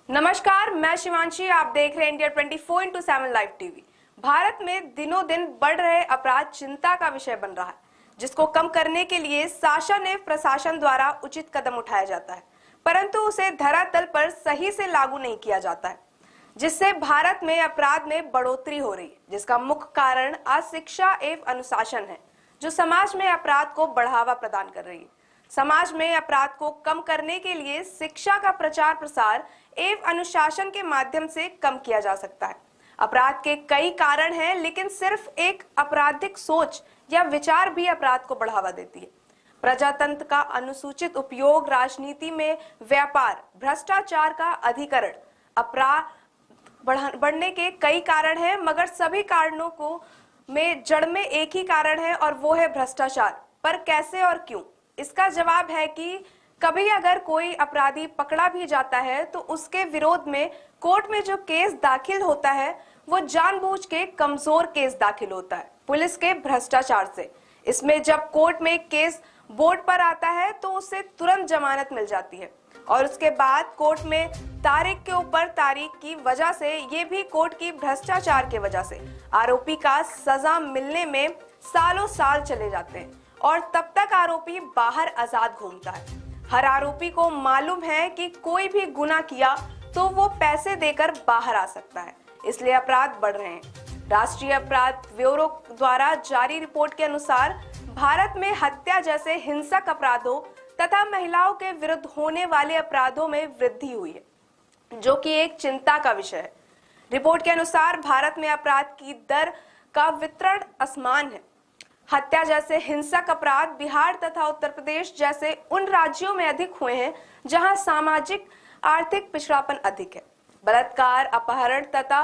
नमस्कार, मैं शिवांशी। आप देख रहे हैं इंडिया 24/7 लाइव टीवी। भारत में दिनों दिन बढ़ रहे अपराध चिंता का विषय बन रहा है, जिसको कम करने के लिए शासन एवं प्रशासन द्वारा उचित कदम उठाया जाता है, परंतु उसे धरातल पर सही से लागू नहीं किया जाता है, जिससे भारत में अपराध में बढ़ोतरी हो रही है। जिसका मुख्य कारण अशिक्षा एवं अनुशासन है, जो समाज में अपराध को बढ़ावा प्रदान कर रही है। समाज में अपराध को कम करने के लिए शिक्षा का प्रचार प्रसार एवं अनुशासन के माध्यम से कम किया जा सकता है। अपराध के कई कारण हैं, लेकिन सिर्फ एक आपराधिक सोच या विचार भी अपराध को बढ़ावा देती है। प्रजातंत्र का अनुसूचित उपयोग, राजनीति में व्यापार, भ्रष्टाचार का अधिकरण, अपराध बढ़ने के कई कारण हैं, मगर सभी कारणों को में जड़ में एक ही कारण है और वो है भ्रष्टाचार। पर कैसे और क्यों? इसका जवाब है कि कभी अगर कोई अपराधी पकड़ा भी जाता है तो उसके विरोध में कोर्ट में जो केस दाखिल होता है वो जानबूझ के कमजोर केस दाखिल होता है पुलिस के भ्रष्टाचार से। इसमें जब कोर्ट में केस बोर्ड पर आता है तो उसे तुरंत जमानत मिल जाती है और उसके बाद कोर्ट में तारीख के ऊपर तारीख की वजह से, ये भी कोर्ट की भ्रष्टाचार के वजह से, आरोपी का सजा मिलने में सालों साल चले जाते हैं और तब तक आरोपी बाहर आजाद घूमता है। हर आरोपी को मालूम है कि कोई भी गुनाह किया तो वो पैसे देकर बाहर आ सकता है, इसलिए अपराध बढ़ रहे हैं। राष्ट्रीय अपराध ब्यूरो द्वारा जारी रिपोर्ट के अनुसार भारत में हत्या जैसे हिंसक अपराधों तथा महिलाओं के विरुद्ध होने वाले अपराधों में वृद्धि हुई है, जो कि एक चिंता का विषय है। रिपोर्ट के अनुसार भारत में अपराध की दर का वितरण असमान है। हत्या जैसे हिंसक अपराध बिहार तथा उत्तर प्रदेश जैसे उन राज्यों में अधिक हुए हैं जहां सामाजिक आर्थिक पिछड़ापन अधिक है। बलात्कार, अपहरण तथा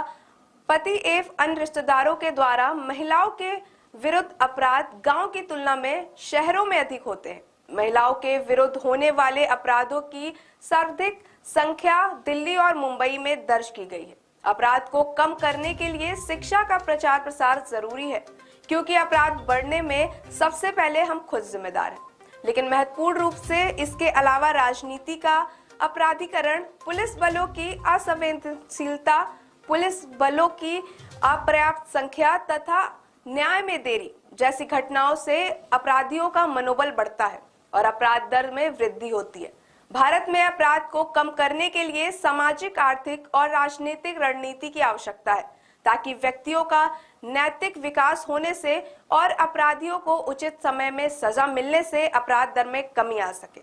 पति एवं अन्य रिश्तेदारों के द्वारा महिलाओं के विरुद्ध अपराध गांव की तुलना में शहरों में अधिक होते हैं। महिलाओं के विरुद्ध होने वाले अपराधों की सर्वाधिक संख्या दिल्ली और मुंबई में दर्ज की गई है। अपराध को कम करने के लिए शिक्षा का प्रचार प्रसार जरूरी है, क्योंकि अपराध बढ़ने में सबसे पहले हम खुद जिम्मेदार हैं। लेकिन महत्वपूर्ण रूप से इसके अलावा राजनीति का अपराधीकरण, पुलिस बलों की असंवेदनशीलता, पुलिस बलों की अपर्याप्त संख्या तथा न्याय में देरी जैसी घटनाओं से अपराधियों का मनोबल बढ़ता है और अपराध दर में वृद्धि होती है। भारत में अपराध को कम करने के लिए सामाजिक, आर्थिक और राजनीतिक रणनीति की आवश्यकता है, ताकि व्यक्तियों का नैतिक विकास होने से और अपराधियों को उचित समय में सजा मिलने से अपराध दर में कमी आ सके।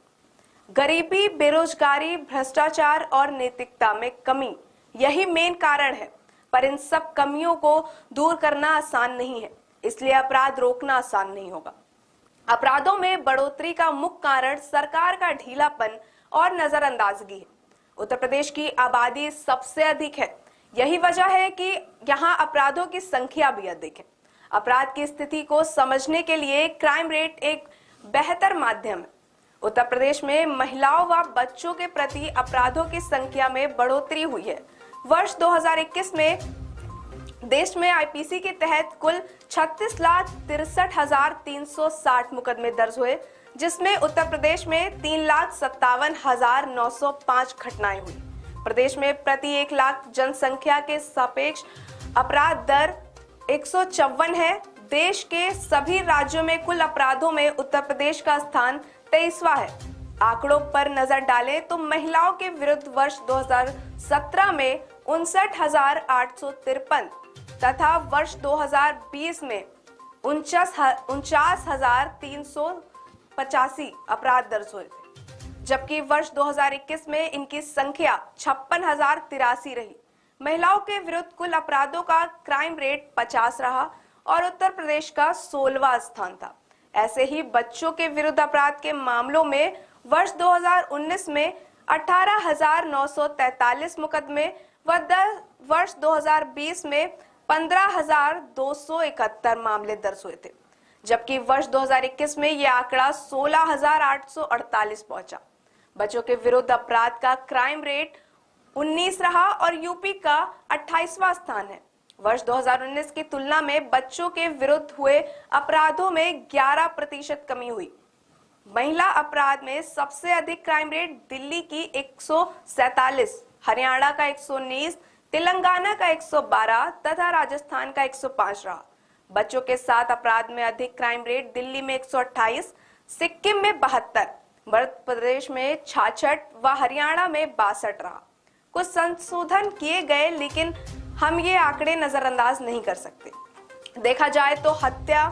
गरीबी, बेरोजगारी, भ्रष्टाचार और नैतिकता में कमी, यही मेन कारण है। पर इन सब कमियों को दूर करना आसान नहीं है, इसलिए अपराध रोकना आसान नहीं होगा। अपराधों में बढ़ोतरी का मुख्य कारण सरकार का ढीलापन और नजरअंदाजगी है। उत्तर प्रदेश की आबादी सबसे अधिक है, यही वजह है कि यहाँ अपराधों की संख्या भी अधिक है। अपराध की स्थिति को समझने के लिए क्राइम रेट एक बेहतर माध्यम है। उत्तर प्रदेश में महिलाओं व बच्चों के प्रति अपराधों की संख्या में बढ़ोतरी हुई है। वर्ष 2021 में देश में आईपीसी के तहत कुल 36,63,360 मुकदमे दर्ज हुए, जिसमें उत्तर प्रदेश में 3,57,905 घटनाएं हुई। प्रदेश में प्रति 1 लाख जनसंख्या के सापेक्ष अपराध दर 154 है। देश के सभी राज्यों में कुल अपराधों में उत्तर प्रदेश का स्थान 23वां है। आंकड़ों पर नजर डालें तो महिलाओं के विरुद्ध वर्ष 2017 में 59,853 तथा वर्ष 2020 में 49,385 अपराध दर्ज हुए थे, जबकि वर्ष 2021 में इनकी संख्या 56,083 रही। महिलाओं के विरुद्ध कुल अपराधों का क्राइम रेट 50 रहा और उत्तर प्रदेश का 16वां स्थान था। ऐसे ही बच्चों के विरुद्ध अपराध के मामलों में वर्ष 2019 में 18,943 मुकदमे व वर्ष 2020 में 15,271 मामले दर्ज हुए थे, जबकि वर्ष 2021 में यह आंकड़ा 16,848 पहुंचा। बच्चों के विरुद्ध अपराध का क्राइम रेट 19 रहा और यूपी का 28वां स्थान है। वर्ष 2019 की तुलना में बच्चों के विरुद्ध हुए अपराधों में 11% कमी हुई। महिला अपराध में सबसे अधिक क्राइम रेट दिल्ली की 147, हरियाणा का 119, तेलंगाना का 112 तथा राजस्थान का 105 रहा। बच्चों के साथ अपराध में अधिक क्राइम रेट दिल्ली में 128, सिक्किम में 72, मध्य प्रदेश में 66 व हरियाणा में 62 रहा। कुछ संशोधन किए गए, लेकिन हम ये आंकड़े नजरअंदाज नहीं कर सकते। देखा जाए तो हत्या,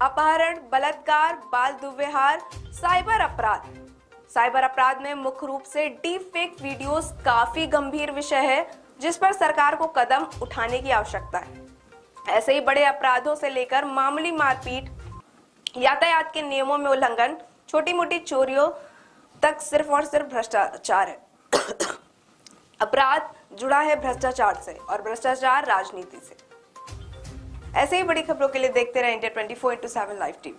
अपहरण, बलात्कार, बाल दुर्व्यवहार, साइबर अपराध में मुख्य रूप से डीप फेक वीडियोस काफी गंभीर विषय है, जिस पर सरकार को कदम उठाने की आवश्यकता है। ऐसे ही बड़े अपराधों से लेकर मामूली मारपीट, यातायात के नियमों में उल्लंघन, छोटी मोटी चोरियों तक सिर्फ और सिर्फ भ्रष्टाचार है। अपराध जुड़ा है भ्रष्टाचार से और भ्रष्टाचार राजनीति से। ऐसे ही बड़ी खबरों के लिए देखते रहे इंडिया 24/7 लाइव टीवी।